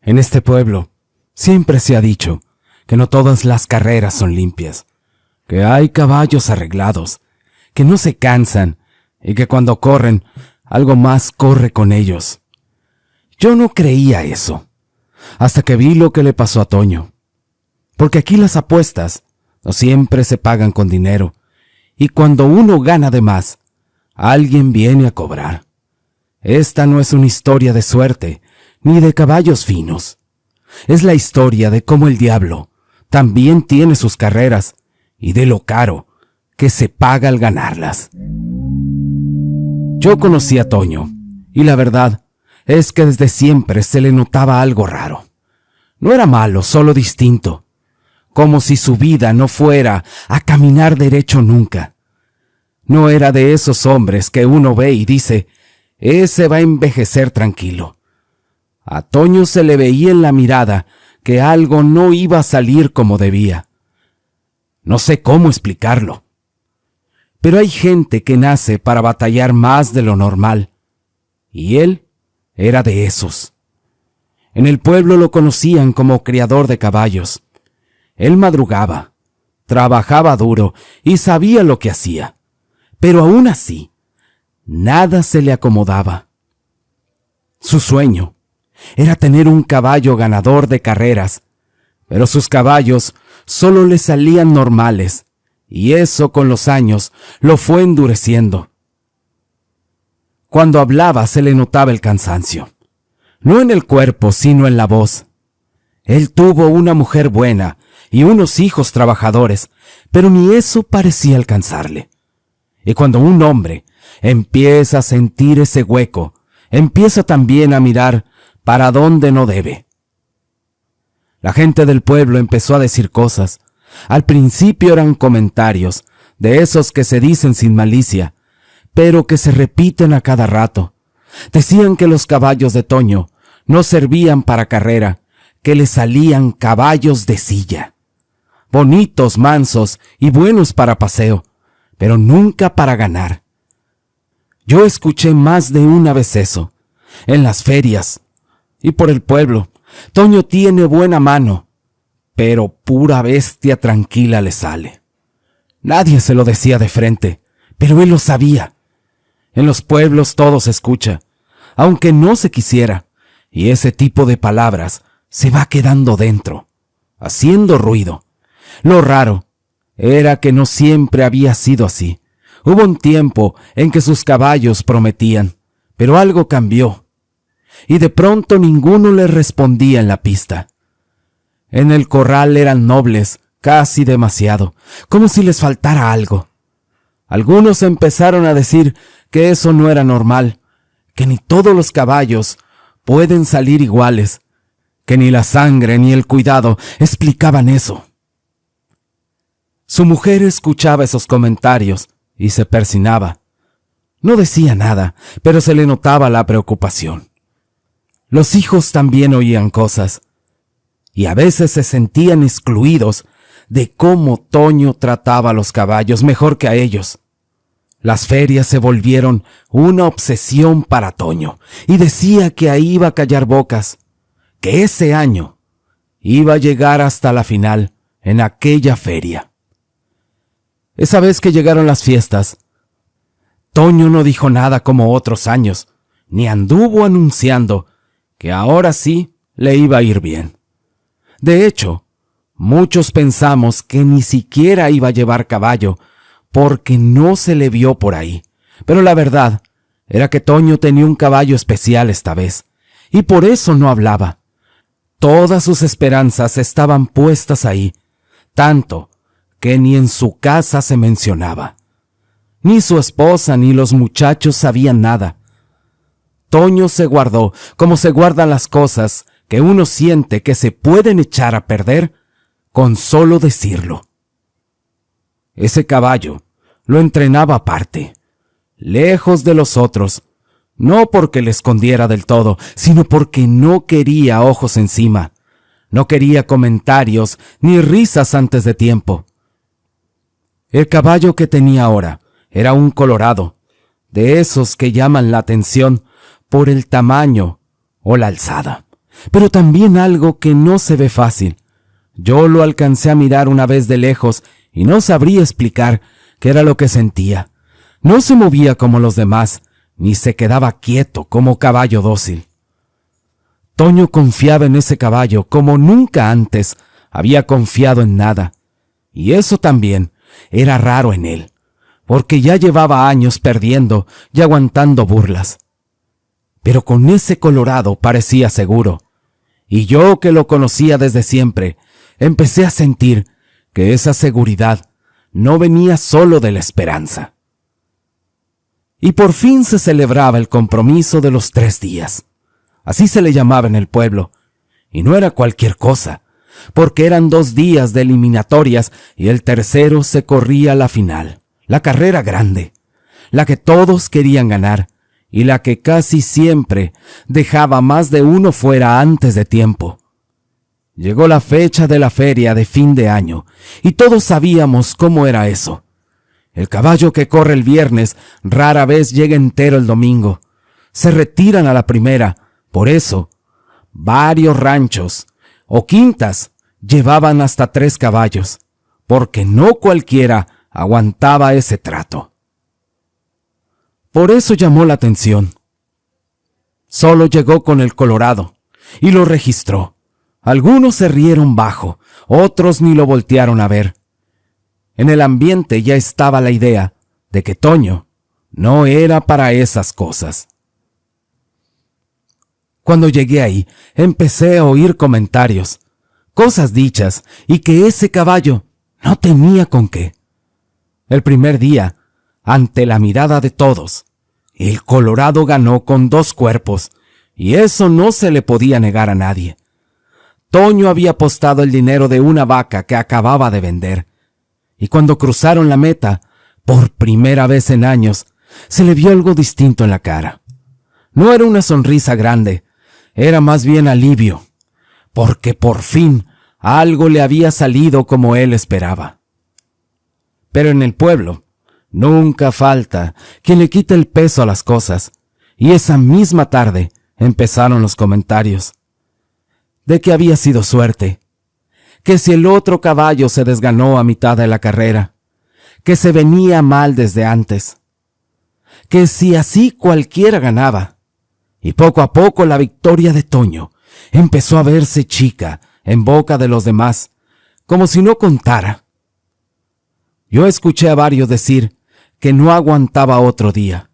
En este pueblo siempre se ha dicho que no todas las carreras son limpias, que hay caballos arreglados, que no se cansan y que cuando corren, algo más corre con ellos. Yo no creía eso, hasta que vi lo que le pasó a Toño. Porque aquí las apuestas no siempre se pagan con dinero, y cuando uno gana de más, alguien viene a cobrar. Esta no es una historia de suerte, ni de caballos finos. Es la historia de cómo el diablo también tiene sus carreras, y de lo caro que se paga al ganarlas. Yo conocí a Toño, y la verdad es que desde siempre se le notaba algo raro. No era malo, solo distinto, como si su vida no fuera a caminar derecho nunca. No era de esos hombres que uno ve y dice, ese va a envejecer tranquilo. A Toño se le veía en la mirada que algo no iba a salir como debía. No sé cómo explicarlo. Pero hay gente que nace para batallar más de lo normal, y él era de esos. En el pueblo lo conocían como criador de caballos. Él madrugaba, trabajaba duro y sabía lo que hacía, pero aún así, nada se le acomodaba. Su sueño era tener un caballo ganador de carreras, pero sus caballos solo le salían normales, y eso con los años lo fue endureciendo. Cuando hablaba se le notaba el cansancio, no en el cuerpo sino en la voz. Él tuvo una mujer buena y unos hijos trabajadores, pero ni eso parecía alcanzarle. Y cuando un hombre empieza a sentir ese hueco, empieza también a mirar para donde no debe. La gente del pueblo empezó a decir cosas. Al principio eran comentarios, de esos que se dicen sin malicia, pero que se repiten a cada rato. Decían que los caballos de Toño no servían para carrera, que le salían caballos de silla. Bonitos, mansos y buenos para paseo, pero nunca para ganar. Yo escuché más de una vez eso, en las ferias y por el pueblo. Toño tiene buena mano, pero pura bestia tranquila le sale. Nadie se lo decía de frente, pero él lo sabía. En los pueblos todo se escucha, aunque no se quisiera, y ese tipo de palabras se va quedando dentro, haciendo ruido. Lo raro era que no siempre había sido así. Hubo un tiempo en que sus caballos prometían, pero algo cambió, y de pronto ninguno le respondía en la pista. En el corral eran nobles, casi demasiado, como si les faltara algo. Algunos empezaron a decir que eso no era normal, que ni todos los caballos pueden salir iguales, que ni la sangre ni el cuidado explicaban eso. Su mujer escuchaba esos comentarios y se persignaba. No decía nada, pero se le notaba la preocupación. Los hijos también oían cosas, y a veces se sentían excluidos de cómo Toño trataba a los caballos mejor que a ellos. Las ferias se volvieron una obsesión para Toño, y decía que ahí iba a callar bocas, que ese año iba a llegar hasta la final en aquella feria. Esa vez que llegaron las fiestas, Toño no dijo nada como otros años, ni anduvo anunciando que ahora sí le iba a ir bien. De hecho, muchos pensamos que ni siquiera iba a llevar caballo, porque no se le vio por ahí. Pero la verdad era que Toño tenía un caballo especial esta vez, y por eso no hablaba. Todas sus esperanzas estaban puestas ahí, tanto que ni en su casa se mencionaba. Ni su esposa ni los muchachos sabían nada. Toño se guardó como se guardan las cosas que uno siente que se pueden echar a perder con solo decirlo. Ese caballo lo entrenaba aparte, lejos de los otros, no porque le escondiera del todo, sino porque no quería ojos encima, no quería comentarios ni risas antes de tiempo. El caballo que tenía ahora era un colorado, de esos que llaman la atención por el tamaño o la alzada. pero también algo que no se ve fácil. Yo lo alcancé a mirar una vez de lejos y no sabría explicar qué era lo que sentía. No se movía como los demás, ni se quedaba quieto como caballo dócil. Toño confiaba en ese caballo como nunca antes había confiado en nada. Y eso también era raro en él, porque ya llevaba años perdiendo y aguantando burlas. Pero con ese Colorado parecía seguro. Y yo, que lo conocía desde siempre, empecé a sentir que esa seguridad no venía solo de la esperanza. Y por fin se celebraba el compromiso de los 3 días. Así se le llamaba en el pueblo. Y no era cualquier cosa, porque eran 2 días de eliminatorias y el tercero se corría la final, la carrera grande, la que todos querían ganar y la que casi siempre dejaba más de uno fuera antes de tiempo. Llegó la fecha de la feria de fin de año y todos sabíamos cómo era eso. El caballo que corre el viernes rara vez llega entero el domingo. Se retiran a la primera. Por eso, varios ranchos o quintas llevaban hasta 3 caballos, porque no cualquiera aguantaba ese trato. Por eso llamó la atención. Solo llegó con el Colorado y lo registró. Algunos se rieron bajo, otros ni lo voltearon a ver. En el ambiente ya estaba la idea de que Toño no era para esas cosas. Cuando llegué ahí, empecé a oír comentarios, cosas dichas, y que ese caballo no tenía con qué. El primer día, ante la mirada de todos, el Colorado ganó con 2 cuerpos, y eso no se le podía negar a nadie. Toño había apostado el dinero de una vaca que acababa de vender, y cuando cruzaron la meta, por primera vez en años, se le vio algo distinto en la cara. No era una sonrisa grande, era más bien alivio, porque por fin algo le había salido como él esperaba. Pero en el pueblo nunca falta quien le quite el peso a las cosas, y esa misma tarde empezaron los comentarios de que había sido suerte, que si el otro caballo se desganó a mitad de la carrera, que se venía mal desde antes, que si así cualquiera ganaba. Y poco a poco la victoria de Toño empezó a verse chica en boca de los demás, como si no contara. Yo escuché a varios decir que no aguantaba otro día,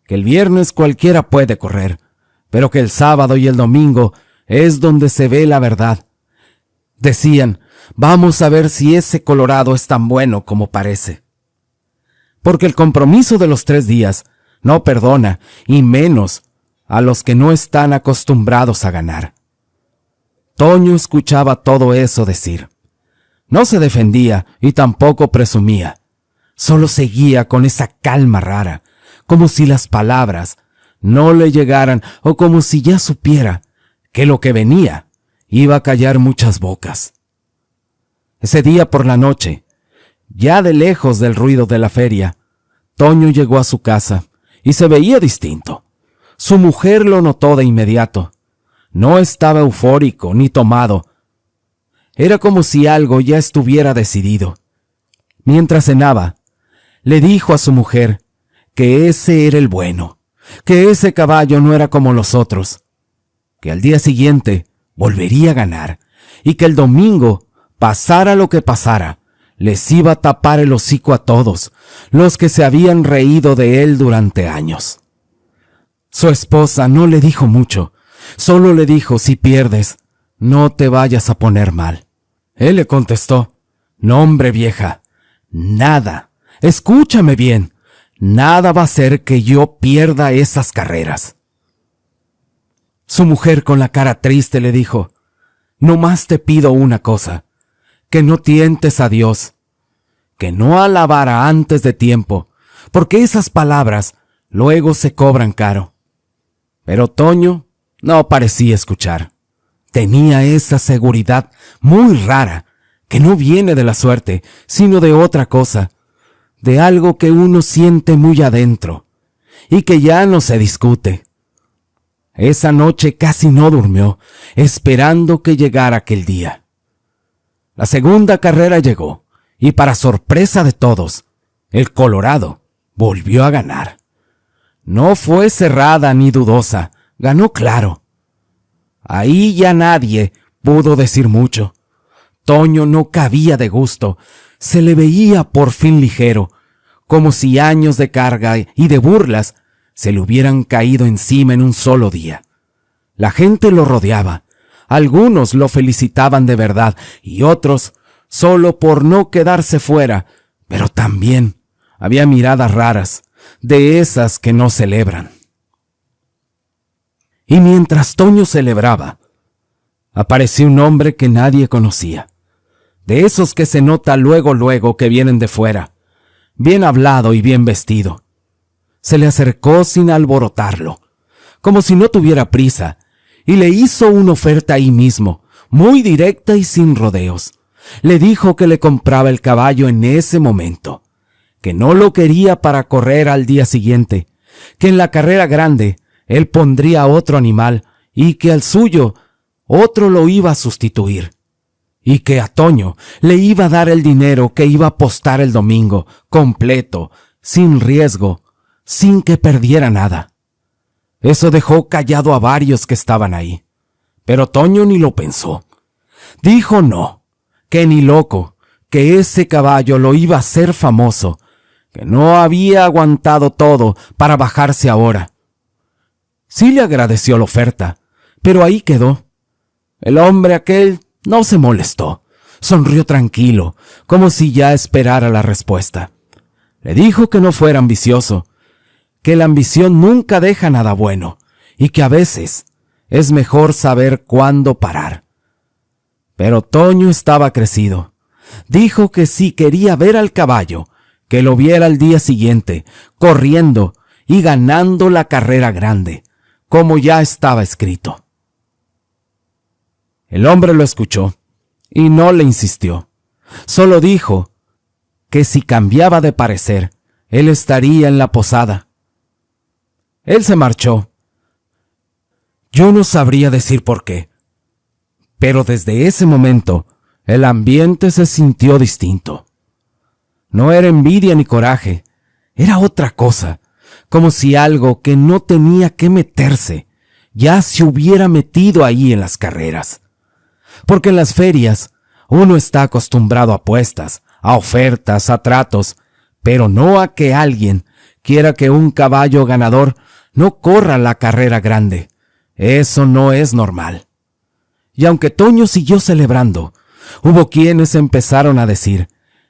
que el viernes cualquiera puede correr, pero que el sábado y el domingo es donde se ve la verdad. Decían, vamos a ver si ese Colorado es tan bueno como parece. Porque el compromiso de los 3 días no perdona, y menos a los que no están acostumbrados a ganar. Toño escuchaba todo eso decir. No se defendía y tampoco presumía. Solo seguía con esa calma rara, como si las palabras no le llegaran o como si ya supiera que lo que venía iba a callar muchas bocas. Ese día por la noche, ya de lejos del ruido de la feria, Toño llegó a su casa y se veía distinto. Su mujer lo notó de inmediato. No estaba eufórico ni tomado. Era como si algo ya estuviera decidido. Mientras cenaba, le dijo a su mujer que ese era el bueno, que ese caballo no era como los otros, que al día siguiente volvería a ganar y que el domingo, pasara lo que pasara, les iba a tapar el hocico a todos los que se habían reído de él durante años. Su esposa no le dijo mucho, solo le dijo, si pierdes, no te vayas a poner mal. Él le contestó, no hombre vieja, nada, escúchame bien, nada va a hacer que yo pierda esas carreras. Su mujer con la cara triste le dijo, nomás te pido una cosa, que no tientes a Dios, que no alabara antes de tiempo, porque esas palabras luego se cobran caro. Pero Toño no parecía escuchar. Tenía esa seguridad muy rara, que no viene de la suerte, sino de otra cosa, de algo que uno siente muy adentro, y que ya no se discute. Esa noche casi no durmió, esperando que llegara aquel día. La segunda carrera llegó, y para sorpresa de todos, el Colorado volvió a ganar. No fue cerrada ni dudosa, ganó claro. Ahí ya nadie pudo decir mucho. Toño no cabía de gusto, se le veía por fin ligero, como si años de carga y de burlas se le hubieran caído encima en un solo día. La gente lo rodeaba, algunos lo felicitaban de verdad y otros solo por no quedarse fuera, pero también había miradas raras, de esas que no celebran. Y mientras Toño celebraba, apareció un hombre que nadie conocía, de esos que se nota luego que vienen de fuera, bien hablado y bien vestido. Se le acercó sin alborotarlo, como si no tuviera prisa, y le hizo una oferta ahí mismo, muy directa y sin rodeos. Le dijo que le compraba el caballo en ese momento, que no lo quería para correr al día siguiente, que en la carrera grande él pondría otro animal y que al suyo otro lo iba a sustituir, y que a Toño le iba a dar el dinero que iba a apostar el domingo, completo, sin riesgo, sin que perdiera nada. Eso dejó callado a varios que estaban ahí, pero Toño ni lo pensó. Dijo no, que ni loco, que ese caballo lo iba a hacer famoso, que no había aguantado todo para bajarse ahora. Sí le agradeció la oferta, pero ahí quedó. El hombre aquel no se molestó, sonrió tranquilo, como si ya esperara la respuesta. Le dijo que no fuera ambicioso, que la ambición nunca deja nada bueno, y que a veces es mejor saber cuándo parar. Pero Toño estaba crecido. Dijo que si quería ver al caballo, que lo viera al día siguiente, corriendo y ganando la carrera grande, como ya estaba escrito. El hombre lo escuchó y no le insistió. Solo dijo que si cambiaba de parecer, él estaría en la posada. Él se marchó. Yo no sabría decir por qué, pero desde ese momento el ambiente se sintió distinto. No era envidia ni coraje, era otra cosa, como si algo que no tenía que meterse ya se hubiera metido ahí en las carreras. Porque en las ferias uno está acostumbrado a apuestas, a ofertas, a tratos, pero no a que alguien quiera que un caballo ganador no corra la carrera grande. Eso no es normal. Y aunque Toño siguió celebrando, hubo quienes empezaron a decir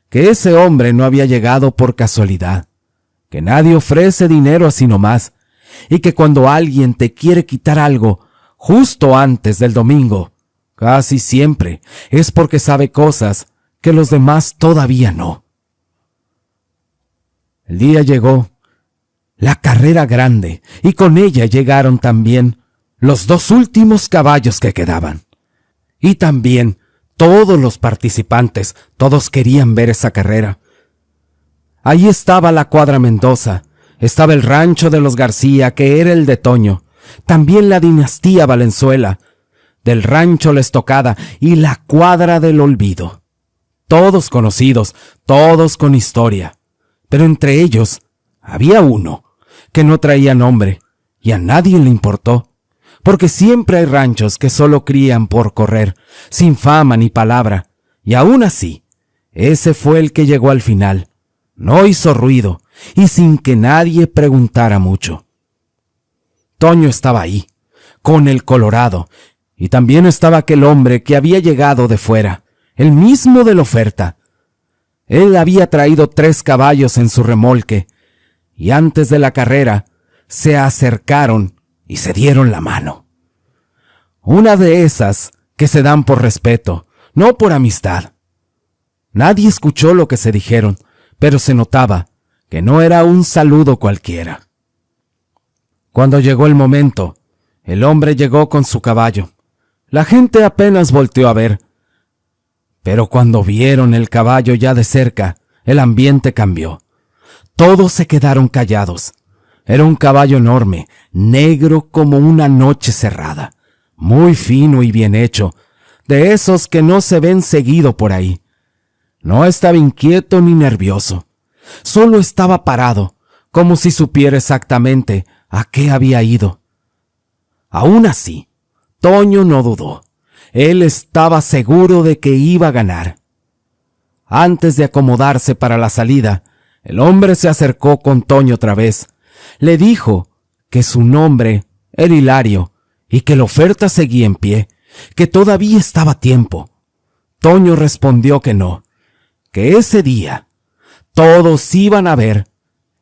que ese hombre no había llegado por casualidad, que nadie ofrece dinero así nomás, y que cuando alguien te quiere quitar algo justo antes del domingo, casi siempre es porque sabe cosas que los demás todavía no. El día llegó, la carrera grande, y con ella llegaron también los dos últimos caballos que quedaban. Y también todos los participantes, todos querían ver esa carrera. Ahí estaba la cuadra Mendoza, estaba el rancho de los García, que era el de Toño, también la dinastía Valenzuela, del rancho La Estocada y la cuadra del Olvido. Todos conocidos, todos con historia. Pero entre ellos había uno que no traía nombre y a nadie le importó, porque siempre hay ranchos que solo crían por correr, sin fama ni palabra, y aún así, ese fue el que llegó al final. No hizo ruido y sin que nadie preguntara mucho. Toño estaba ahí, con el Colorado, y también estaba aquel hombre que había llegado de fuera, el mismo de la oferta. Él había traído 3 caballos en su remolque, y antes de la carrera se acercaron y se dieron la mano. Una de esas que se dan por respeto, no por amistad. Nadie escuchó lo que se dijeron, pero se notaba que no era un saludo cualquiera. Cuando llegó el momento, el hombre llegó con su caballo. La gente apenas volteó a ver, pero cuando vieron el caballo ya de cerca, el ambiente cambió. Todos se quedaron callados. Era un caballo enorme, negro como una noche cerrada, muy fino y bien hecho, de esos que no se ven seguido por ahí. No estaba inquieto ni nervioso, solo estaba parado, como si supiera exactamente a qué había ido. Aún así, Toño no dudó. Él estaba seguro de que iba a ganar. Antes de acomodarse para la salida, el hombre se acercó con Toño otra vez. Le dijo que su nombre era Hilario y que la oferta seguía en pie, que todavía estaba a tiempo. Toño respondió que no, que ese día todos iban a ver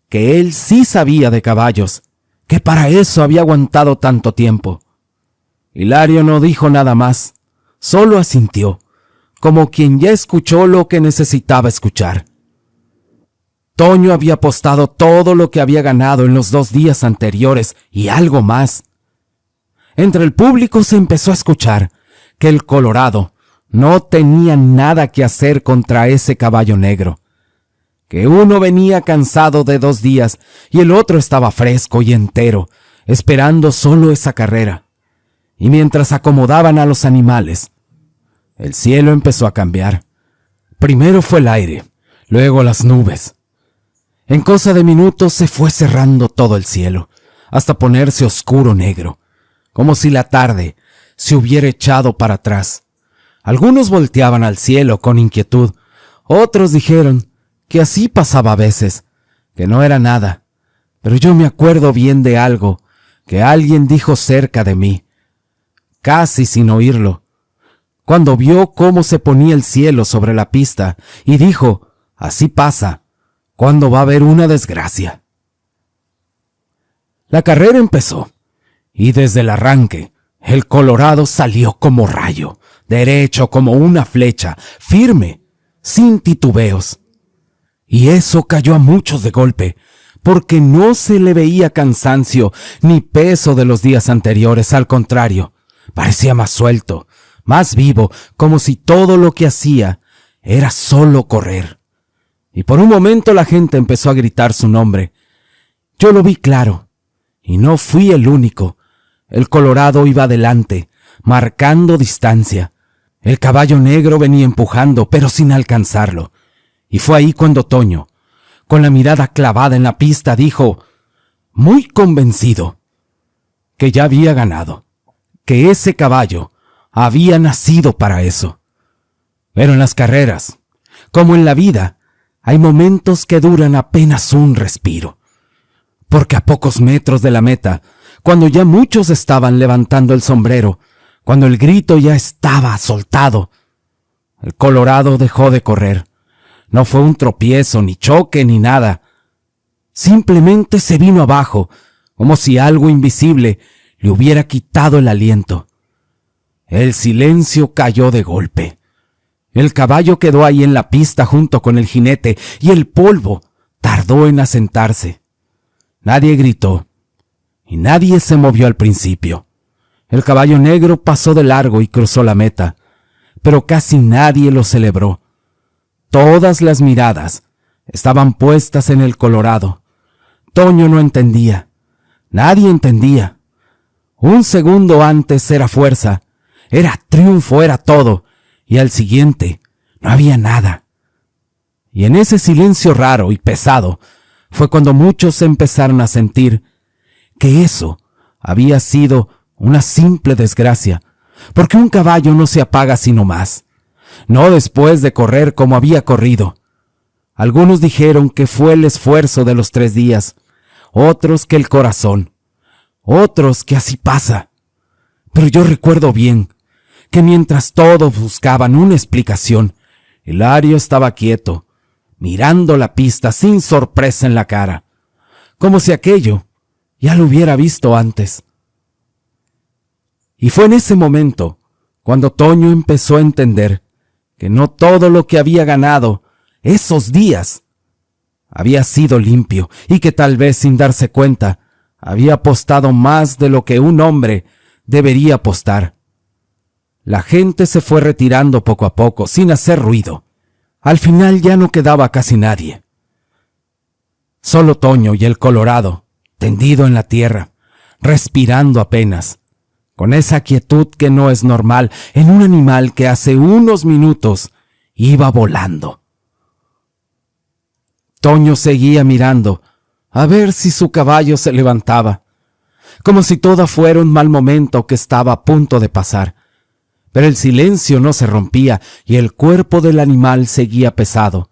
que él sí sabía de caballos, que para eso había aguantado tanto tiempo. Hilario no dijo nada más, solo asintió, como quien ya escuchó lo que necesitaba escuchar. Toño había apostado todo lo que había ganado en los 2 días anteriores y algo más. Entre el público se empezó a escuchar que el Colorado no tenía nada que hacer contra ese caballo negro, que uno venía cansado de 2 días y el otro estaba fresco y entero, esperando solo esa carrera. Y mientras acomodaban a los animales, el cielo empezó a cambiar. Primero fue el aire, luego las nubes. En cosa de minutos se fue cerrando todo el cielo, hasta ponerse oscuro negro, como si la tarde se hubiera echado para atrás. Algunos volteaban al cielo con inquietud, otros dijeron que así pasaba a veces, que no era nada. Pero yo me acuerdo bien de algo que alguien dijo cerca de mí, casi sin oírlo, cuando vio cómo se ponía el cielo sobre la pista y dijo, así pasa cuando va a haber una desgracia. La carrera empezó, y desde el arranque, el Colorado salió como rayo, derecho como una flecha, firme, sin titubeos. Y eso cayó a muchos de golpe, porque no se le veía cansancio ni peso de los días anteriores, al contrario, parecía más suelto, más vivo, como si todo lo que hacía era solo correr. Y por un momento la gente empezó a gritar su nombre. Yo lo vi claro, y no fui el único. El Colorado iba adelante, marcando distancia. El caballo negro venía empujando, pero sin alcanzarlo. Y fue ahí cuando Toño, con la mirada clavada en la pista, dijo, muy convencido, que ya había ganado, que ese caballo había nacido para eso. Pero en las carreras, como en la vida, hay momentos que duran apenas un respiro. Porque a pocos metros de la meta, cuando ya muchos estaban levantando el sombrero, cuando el grito ya estaba soltado, el Colorado dejó de correr. No fue un tropiezo, ni choque, ni nada. Simplemente se vino abajo, como si algo invisible le hubiera quitado el aliento. El silencio cayó de golpe. El caballo quedó ahí en la pista junto con el jinete y el polvo tardó en asentarse. Nadie gritó y nadie se movió al principio. El caballo negro pasó de largo y cruzó la meta, pero casi nadie lo celebró. Todas las miradas estaban puestas en el Colorado. Toño no entendía. Nadie entendía. Un segundo antes era fuerza, era triunfo, era todo. Y al siguiente no había nada. Y en ese silencio raro y pesado fue cuando muchos empezaron a sentir que eso había sido una simple desgracia, porque un caballo no se apaga sino más, no después de correr como había corrido. Algunos dijeron que fue el esfuerzo de los 3 días, otros que el corazón, otros que así pasa. Pero yo recuerdo bien que mientras todos buscaban una explicación, Hilario estaba quieto, mirando la pista sin sorpresa en la cara, como si aquello ya lo hubiera visto antes. Y fue en ese momento cuando Toño empezó a entender que no todo lo que había ganado esos días había sido limpio y que tal vez sin darse cuenta había apostado más de lo que un hombre debería apostar. La gente se fue retirando poco a poco, sin hacer ruido. Al final ya no quedaba casi nadie. Solo Toño y el Colorado, tendido en la tierra, respirando apenas, con esa quietud que no es normal en un animal que hace unos minutos iba volando. Toño seguía mirando a ver si su caballo se levantaba, como si todo fuera un mal momento que estaba a punto de pasar. Pero el silencio no se rompía y el cuerpo del animal seguía pesado,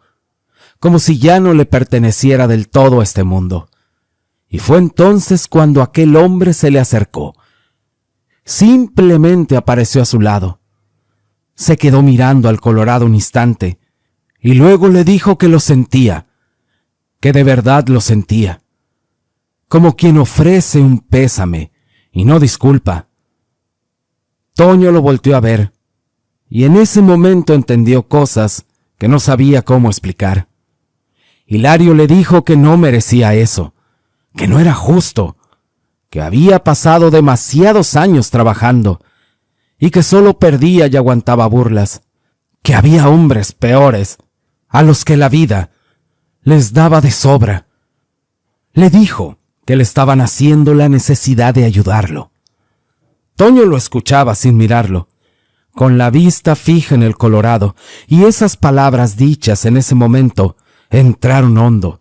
como si ya no le perteneciera del todo a este mundo. Y fue entonces cuando aquel hombre se le acercó. Simplemente apareció a su lado. Se quedó mirando al Colorado un instante y luego le dijo que lo sentía, que de verdad lo sentía, como quien ofrece un pésame y no disculpa. Toño lo volteó a ver y en ese momento entendió cosas que no sabía cómo explicar. Hilario le dijo que no merecía eso, que no era justo, que había pasado demasiados años trabajando y que solo perdía y aguantaba burlas, que había hombres peores a los que la vida les daba de sobra. Le dijo que le estaban haciendo la necesidad de ayudarlo. Toño lo escuchaba sin mirarlo, con la vista fija en el Colorado, y esas palabras dichas en ese momento entraron hondo,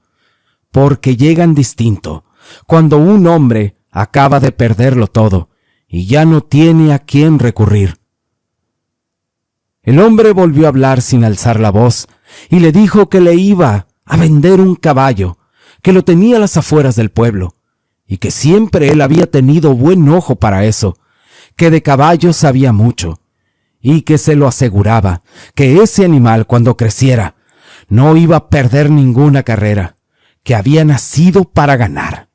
porque llegan distinto cuando un hombre acaba de perderlo todo y ya no tiene a quién recurrir. El hombre volvió a hablar sin alzar la voz y le dijo que le iba a vender un caballo, que lo tenía a las afueras del pueblo y que siempre él había tenido buen ojo para eso, que de caballos sabía mucho y que se lo aseguraba, que ese animal cuando creciera no iba a perder ninguna carrera, que había nacido para ganar.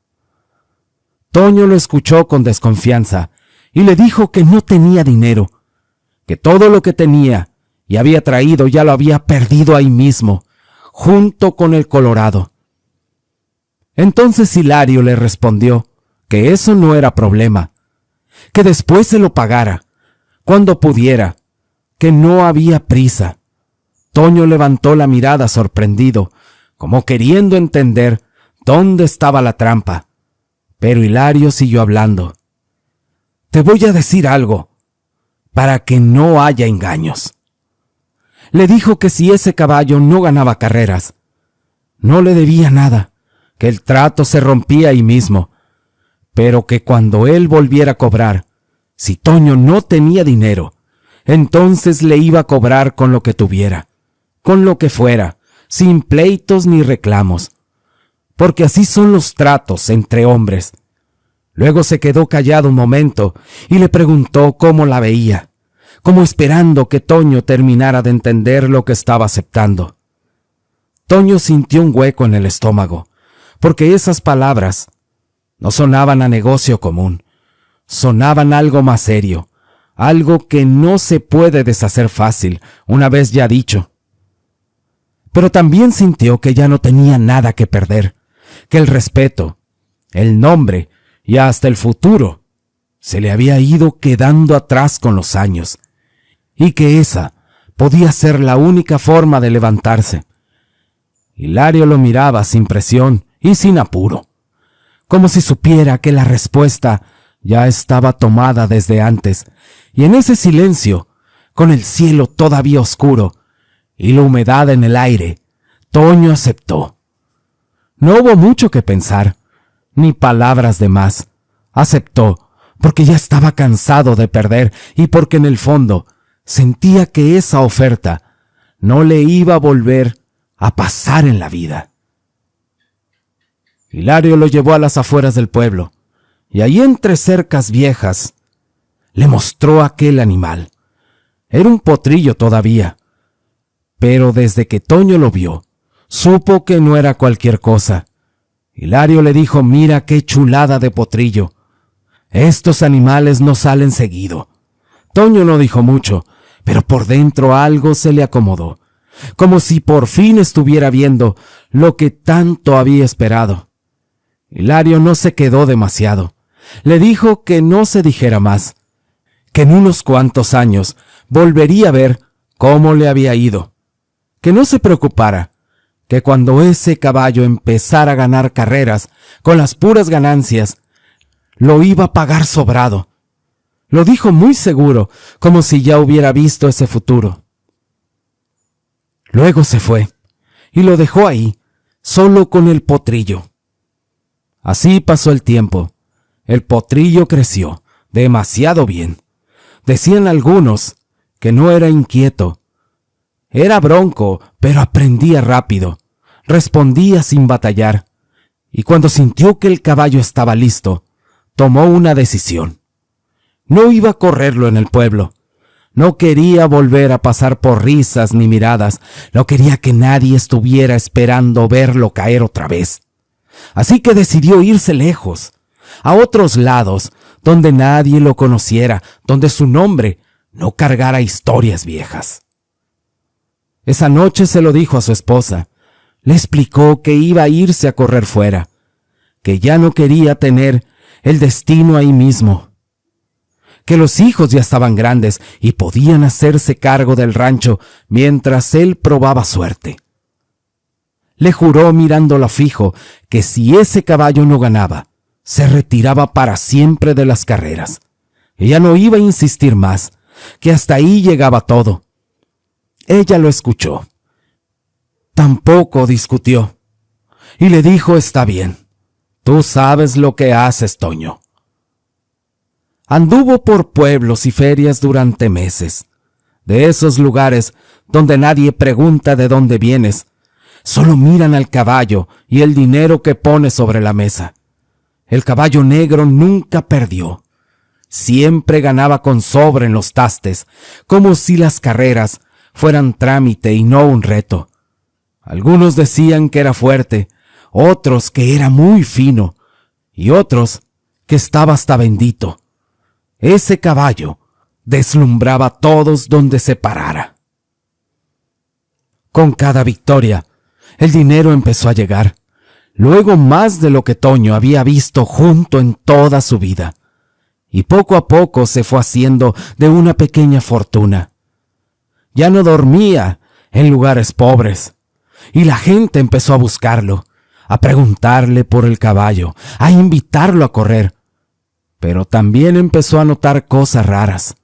Toño lo escuchó con desconfianza y le dijo que no tenía dinero, que todo lo que tenía y había traído ya lo había perdido ahí mismo, junto con el Colorado. Entonces Hilario le respondió que eso no era problema, que después se lo pagara, cuando pudiera, que no había prisa. Toño levantó la mirada sorprendido, como queriendo entender dónde estaba la trampa, pero Hilario siguió hablando. Te voy a decir algo, para que no haya engaños. Le dijo que si ese caballo no ganaba carreras, no le debía nada, que el trato se rompía ahí mismo, pero que cuando él volviera a cobrar, si Toño no tenía dinero, entonces le iba a cobrar con lo que tuviera, con lo que fuera, sin pleitos ni reclamos, porque así son los tratos entre hombres. Luego se quedó callado un momento y le preguntó cómo la veía, como esperando que Toño terminara de entender lo que estaba aceptando. Toño sintió un hueco en el estómago, porque esas palabras no sonaban a negocio común, sonaban algo más serio, algo que no se puede deshacer fácil, una vez ya dicho. Pero también sintió que ya no tenía nada que perder, que el respeto, el nombre y hasta el futuro se le había ido quedando atrás con los años, y que esa podía ser la única forma de levantarse. Hilario lo miraba sin presión y sin apuro, como si supiera que la respuesta ya estaba tomada desde antes, y en ese silencio, con el cielo todavía oscuro y la humedad en el aire, Toño aceptó. No hubo mucho que pensar, ni palabras de más. Aceptó, porque ya estaba cansado de perder y porque en el fondo sentía que esa oferta no le iba a volver a pasar en la vida. Hilario lo llevó a las afueras del pueblo, y ahí entre cercas viejas le mostró aquel animal. Era un potrillo todavía, pero desde que Toño lo vio, supo que no era cualquier cosa. Hilario le dijo, mira qué chulada de potrillo. Estos animales no salen seguido. Toño no dijo mucho, pero por dentro algo se le acomodó, como si por fin estuviera viendo lo que tanto había esperado. Hilario no se quedó demasiado. Le dijo que no se dijera más, que en unos cuantos años volvería a ver cómo le había ido, que no se preocupara, que cuando ese caballo empezara a ganar carreras con las puras ganancias, lo iba a pagar sobrado. Lo dijo muy seguro, como si ya hubiera visto ese futuro. Luego se fue y lo dejó ahí, solo con el potrillo. Así pasó el tiempo. El potrillo creció demasiado bien. Decían algunos que no era inquieto. Era bronco, pero aprendía rápido. Respondía sin batallar. Y cuando sintió que el caballo estaba listo, tomó una decisión. No iba a correrlo en el pueblo. No quería volver a pasar por risas ni miradas. No quería que nadie estuviera esperando verlo caer otra vez. Así que decidió irse lejos, a otros lados, donde nadie lo conociera, donde su nombre no cargara historias viejas. Esa noche se lo dijo a su esposa. Le explicó que iba a irse a correr fuera, que ya no quería tener el destino ahí mismo, que los hijos ya estaban grandes y podían hacerse cargo del rancho mientras él probaba suerte. Le juró mirándolo fijo que si ese caballo no ganaba, se retiraba para siempre de las carreras. Ella no iba a insistir más, que hasta ahí llegaba todo. Ella lo escuchó. Tampoco discutió. Y le dijo: está bien, tú sabes lo que haces, Toño. Anduvo por pueblos y ferias durante meses, de esos lugares donde nadie pregunta de dónde vienes, solo miran al caballo y el dinero que pone sobre la mesa. El caballo negro nunca perdió, siempre ganaba con sobra en los tastes, como si las carreras fueran trámite y no un reto. Algunos decían que era fuerte, otros que era muy fino, y otros que estaba hasta bendito. Ese caballo deslumbraba a todos donde se parara. Con cada victoria, el dinero empezó a llegar, luego más de lo que Toño había visto junto en toda su vida, y poco a poco se fue haciendo de una pequeña fortuna. Ya no dormía en lugares pobres, y la gente empezó a buscarlo, a preguntarle por el caballo, a invitarlo a correr. Pero también empezó a notar cosas raras.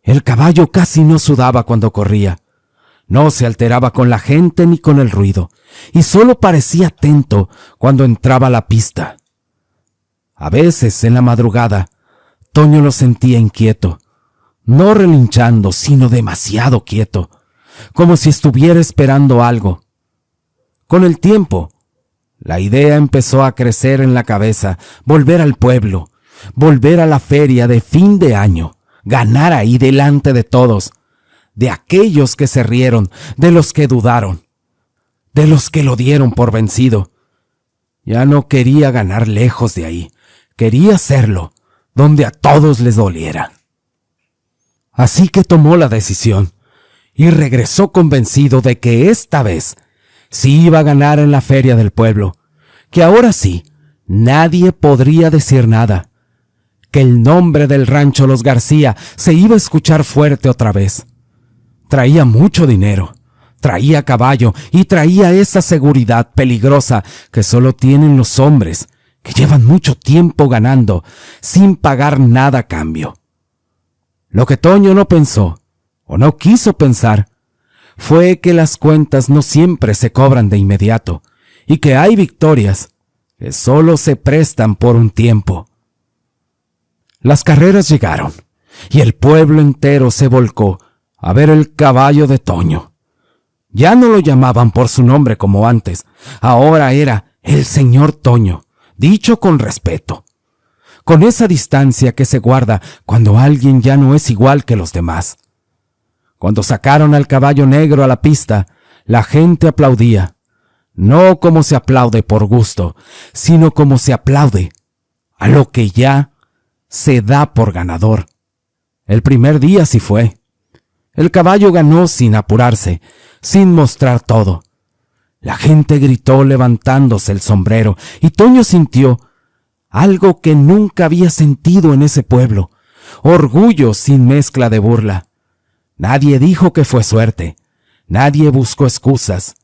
El caballo casi no sudaba cuando corría, no se alteraba con la gente ni con el ruido, y solo parecía atento cuando entraba a la pista. A veces, en la madrugada, Toño lo sentía inquieto, no relinchando, sino demasiado quieto, como si estuviera esperando algo. Con el tiempo, la idea empezó a crecer en la cabeza: volver al pueblo, volver a la feria de fin de año, ganar ahí delante de todos, de aquellos que se rieron, de los que dudaron, de los que lo dieron por vencido. Ya no quería ganar lejos de ahí, quería hacerlo donde a todos les doliera. Así que tomó la decisión y regresó convencido de que esta vez sí iba a ganar en la feria del pueblo, que ahora sí nadie podría decir nada, que el nombre del rancho Los García se iba a escuchar fuerte otra vez. Traía mucho dinero, traía caballo y traía esa seguridad peligrosa que solo tienen los hombres que llevan mucho tiempo ganando sin pagar nada a cambio. Lo que Toño no pensó, o no quiso pensar, fue que las cuentas no siempre se cobran de inmediato y que hay victorias que solo se prestan por un tiempo. Las carreras llegaron y el pueblo entero se volcó a ver el caballo de Toño. Ya no lo llamaban por su nombre como antes, ahora era el señor Toño, dicho con respeto, con esa distancia que se guarda cuando alguien ya no es igual que los demás. Cuando sacaron al caballo negro a la pista, la gente aplaudía, no como se aplaude por gusto, sino como se aplaude a lo que ya se da por ganador. El primer día sí fue. El caballo ganó sin apurarse, sin mostrar todo. La gente gritó levantándose el sombrero y Toño sintió algo que nunca había sentido en ese pueblo: orgullo sin mezcla de burla. Nadie dijo que fue suerte, nadie buscó excusas.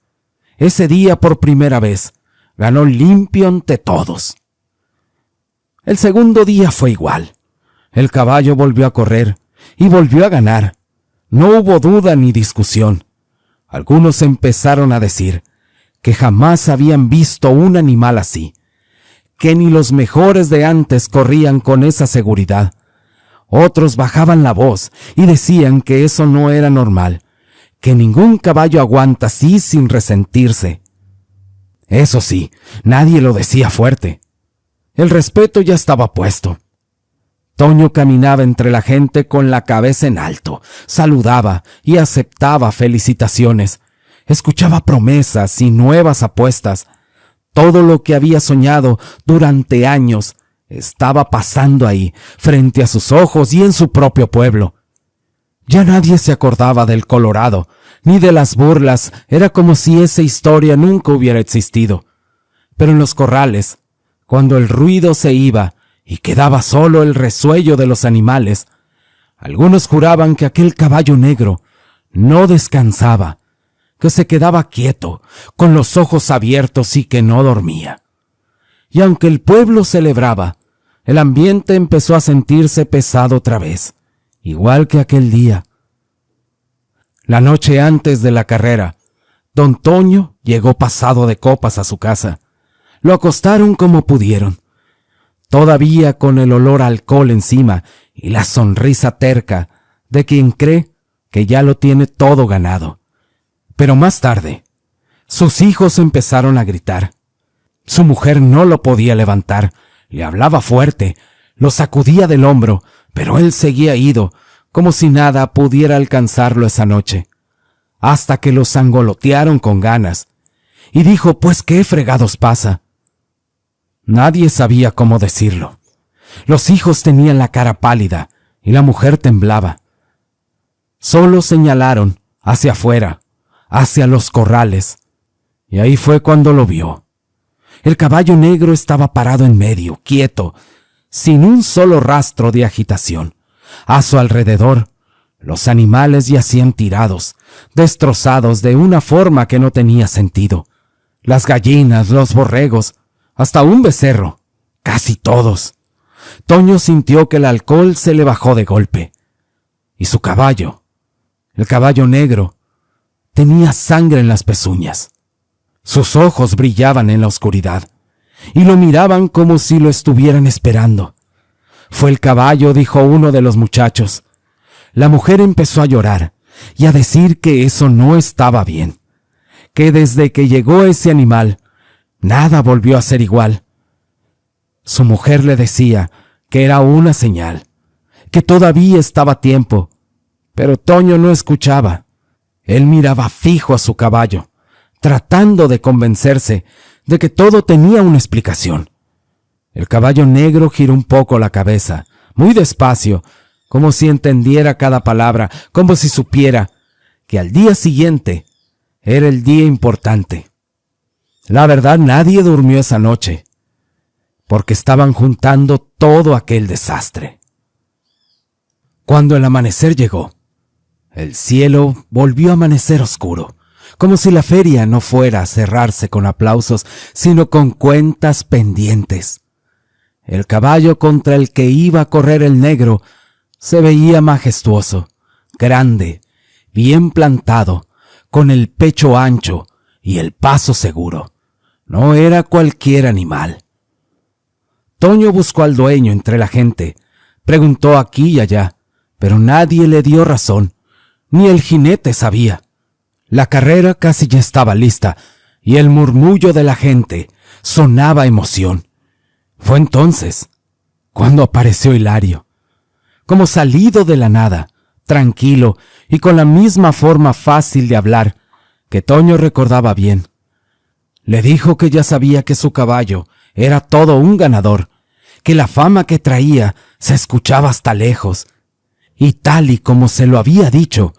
Ese día, por primera vez, ganó limpio ante todos. El segundo día fue igual. El caballo volvió a correr y volvió a ganar. No hubo duda ni discusión. Algunos empezaron a decir que jamás habían visto un animal así, que ni los mejores de antes corrían con esa seguridad. Otros bajaban la voz y decían que eso no era normal, que ningún caballo aguanta así sin resentirse. Eso sí, nadie lo decía fuerte. El respeto ya estaba puesto. Toño caminaba entre la gente con la cabeza en alto, saludaba y aceptaba felicitaciones, escuchaba promesas y nuevas apuestas. Todo lo que había soñado durante años estaba pasando ahí, frente a sus ojos y en su propio pueblo. Ya nadie se acordaba del Colorado, ni de las burlas, era como si esa historia nunca hubiera existido. Pero en los corrales, cuando el ruido se iba y quedaba solo el resuello de los animales, algunos juraban que aquel caballo negro no descansaba, que se quedaba quieto, con los ojos abiertos y que no dormía. Y aunque el pueblo celebraba, el ambiente empezó a sentirse pesado otra vez, igual que aquel día. La noche antes de la carrera, don Toño llegó pasado de copas a su casa. Lo acostaron como pudieron, todavía con el olor a alcohol encima y la sonrisa terca de quien cree que ya lo tiene todo ganado. Pero más tarde, sus hijos empezaron a gritar. Su mujer no lo podía levantar, le hablaba fuerte, lo sacudía del hombro, pero él seguía ido, como si nada pudiera alcanzarlo esa noche, hasta que lo sangolotearon con ganas, y dijo, pues, ¿qué fregados pasa? Nadie sabía cómo decirlo. Los hijos tenían la cara pálida, y la mujer temblaba. Solo señalaron hacia afuera, hacia los corrales, y ahí fue cuando lo vio. El caballo negro estaba parado en medio, quieto, sin un solo rastro de agitación. A su alrededor, los animales yacían tirados, destrozados de una forma que no tenía sentido. Las gallinas, los borregos, hasta un becerro, casi todos. Toño sintió que el alcohol se le bajó de golpe. Y su caballo, el caballo negro, tenía sangre en las pezuñas. Sus ojos brillaban en la oscuridad, y lo miraban como si lo estuvieran esperando. Fue el caballo, dijo uno de los muchachos. La mujer empezó a llorar y a decir que eso no estaba bien, que desde que llegó ese animal, nada volvió a ser igual. Su mujer le decía que era una señal, que todavía estaba a tiempo, pero Toño no escuchaba. Él miraba fijo a su caballo, tratando de convencerse de que todo tenía una explicación. El caballo negro giró un poco la cabeza, muy despacio, como si entendiera cada palabra, como si supiera que al día siguiente era el día importante. La verdad, nadie durmió esa noche, porque estaban juntando todo aquel desastre. Cuando el amanecer llegó, el cielo volvió a amanecer oscuro, como si la feria no fuera a cerrarse con aplausos, sino con cuentas pendientes. El caballo contra el que iba a correr el negro se veía majestuoso, grande, bien plantado, con el pecho ancho y el paso seguro. No era cualquier animal. Toño buscó al dueño entre la gente, preguntó aquí y allá, pero nadie le dio razón, ni el jinete sabía. La carrera casi ya estaba lista, y el murmullo de la gente sonaba emoción. Fue entonces cuando apareció Hilario, como salido de la nada, tranquilo y con la misma forma fácil de hablar que Toño recordaba bien. Le dijo que ya sabía que su caballo era todo un ganador, que la fama que traía se escuchaba hasta lejos, y tal y como se lo había dicho,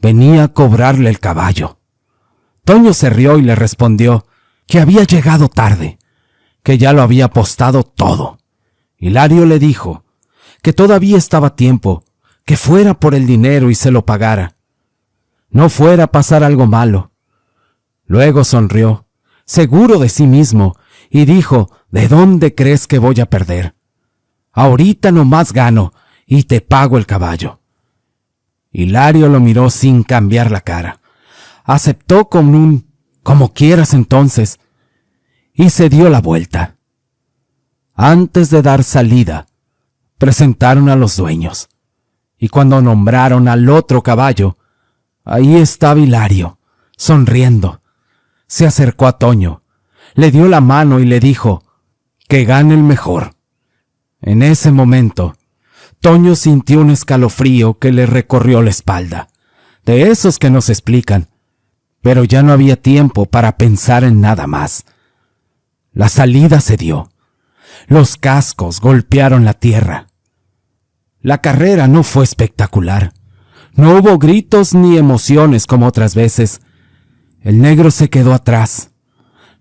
venía a cobrarle el caballo. Toño se rió y le respondió que había llegado tarde, que ya lo había apostado todo. Hilario le dijo que todavía estaba a tiempo, que fuera por el dinero y se lo pagara. No fuera a pasar algo malo. Luego sonrió, seguro de sí mismo, y dijo: ¿De dónde crees que voy a perder? Ahorita nomás gano y te pago el caballo. Hilario lo miró sin cambiar la cara. Aceptó con un «como quieras entonces» y se dio la vuelta. Antes de dar salida, presentaron a los dueños, y cuando nombraron al otro caballo, ahí estaba Hilario, sonriendo. Se acercó a Toño, le dio la mano y le dijo: «Que gane el mejor». En ese momento, Toño sintió un escalofrío que le recorrió la espalda, de esos que no se explican, pero ya no había tiempo para pensar en nada más. La salida se dio. Los cascos golpearon la tierra. La carrera no fue espectacular. No hubo gritos ni emociones como otras veces. El negro se quedó atrás,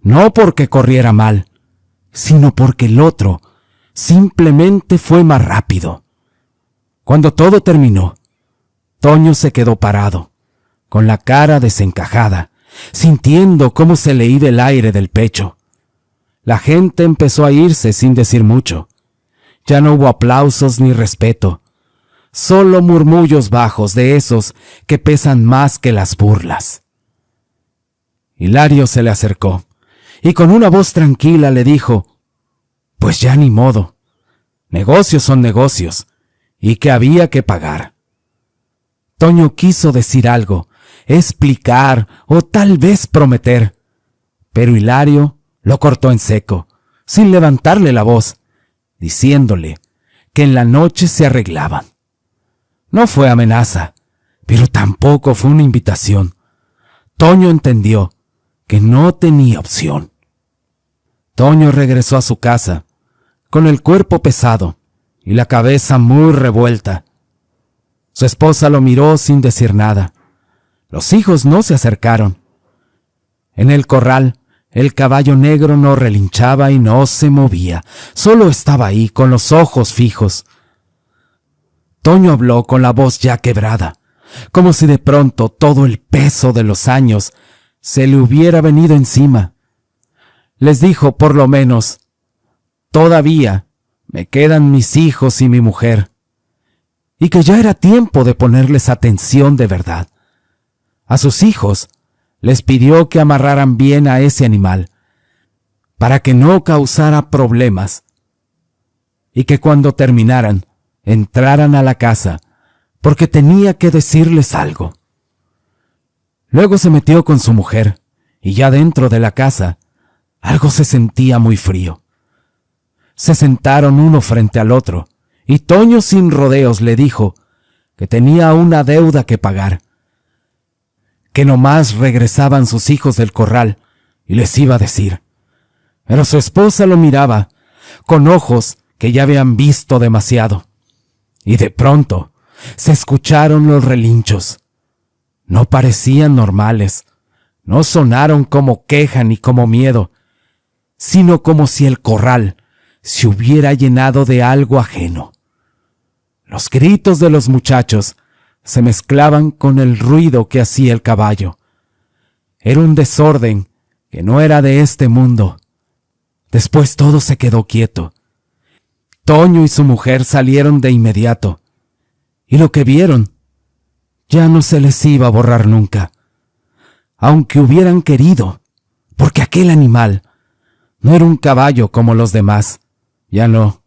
no porque corriera mal, sino porque el otro simplemente fue más rápido. Cuando todo terminó, Toño se quedó parado, con la cara desencajada, sintiendo cómo se le iba el aire del pecho. La gente empezó a irse sin decir mucho. Ya no hubo aplausos ni respeto, solo murmullos bajos de esos que pesan más que las burlas. Hilario se le acercó y con una voz tranquila le dijo: «Pues ya ni modo. Negocios son negocios y que había que pagar». Toño quiso decir algo, explicar o tal vez prometer, pero Hilario lo cortó en seco, sin levantarle la voz, diciéndole que en la noche se arreglaban. No fue amenaza, pero tampoco fue una invitación. Toño entendió que no tenía opción. Toño regresó a su casa, con el cuerpo pesado y la cabeza muy revuelta. Su esposa lo miró sin decir nada. Los hijos no se acercaron. En el corral, el caballo negro no relinchaba y no se movía, solo estaba ahí con los ojos fijos. Toño habló con la voz ya quebrada, como si de pronto todo el peso de los años se le hubiera venido encima. Les dijo por lo menos: «Todavía me quedan mis hijos y mi mujer», y que ya era tiempo de ponerles atención de verdad. A sus hijos les pidió que amarraran bien a ese animal, para que no causara problemas, y que cuando terminaran, entraran a la casa, porque tenía que decirles algo. Luego se metió con su mujer, y ya dentro de la casa, algo se sentía muy frío. Se sentaron uno frente al otro, y Toño sin rodeos le dijo que tenía una deuda que pagar, que nomás regresaban sus hijos del corral y les iba a decir. Pero su esposa lo miraba con ojos que ya habían visto demasiado, y de pronto se escucharon los relinchos. No parecían normales, no sonaron como queja ni como miedo, sino como si el corral se hubiera llenado de algo ajeno. Los gritos de los muchachos se mezclaban con el ruido que hacía el caballo. Era un desorden que no era de este mundo. Después todo se quedó quieto. Toño y su mujer salieron de inmediato, y lo que vieron ya no se les iba a borrar nunca, aunque hubieran querido, porque aquel animal no era un caballo como los demás, ya no.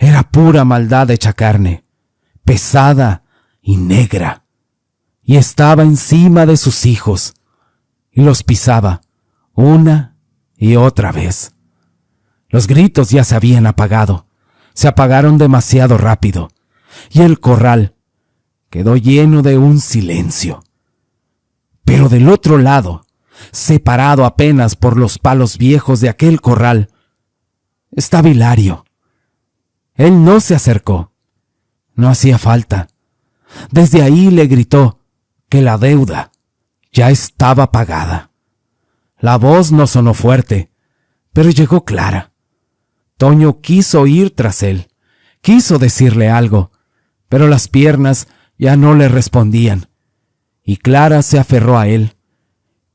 Era pura maldad hecha carne, pesada y negra, y estaba encima de sus hijos, y los pisaba una y otra vez. Los gritos ya se habían apagado, se apagaron demasiado rápido, y el corral quedó lleno de un silencio. Pero del otro lado, separado apenas por los palos viejos de aquel corral, estaba Hilario. Él no se acercó. No hacía falta. Desde ahí le gritó que la deuda ya estaba pagada. La voz no sonó fuerte, pero llegó clara. Toño quiso ir tras él, quiso decirle algo, pero las piernas ya no le respondían, y Clara se aferró a él,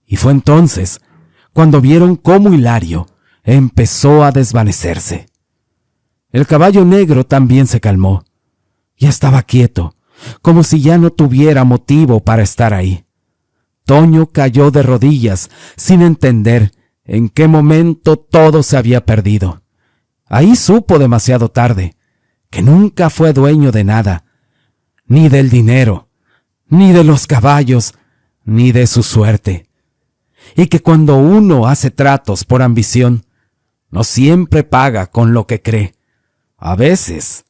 Y fue entonces cuando vieron cómo Hilario empezó a desvanecerse. El caballo negro también se calmó. Ya estaba quieto, como si ya no tuviera motivo para estar ahí. Toño cayó de rodillas sin entender en qué momento todo se había perdido. Ahí supo demasiado tarde que nunca fue dueño de nada, ni del dinero, ni de los caballos, ni de su suerte. Y que cuando uno hace tratos por ambición, no siempre paga con lo que cree. A veces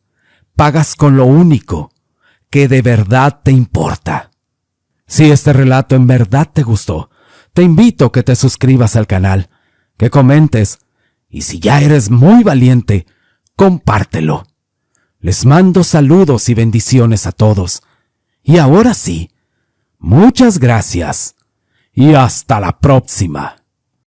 pagas con lo único que de verdad te importa. Si este relato en verdad te gustó, te invito a que te suscribas al canal, que comentes, y si ya eres muy valiente, compártelo. Les mando saludos y bendiciones a todos. Y ahora sí, muchas gracias y hasta la próxima.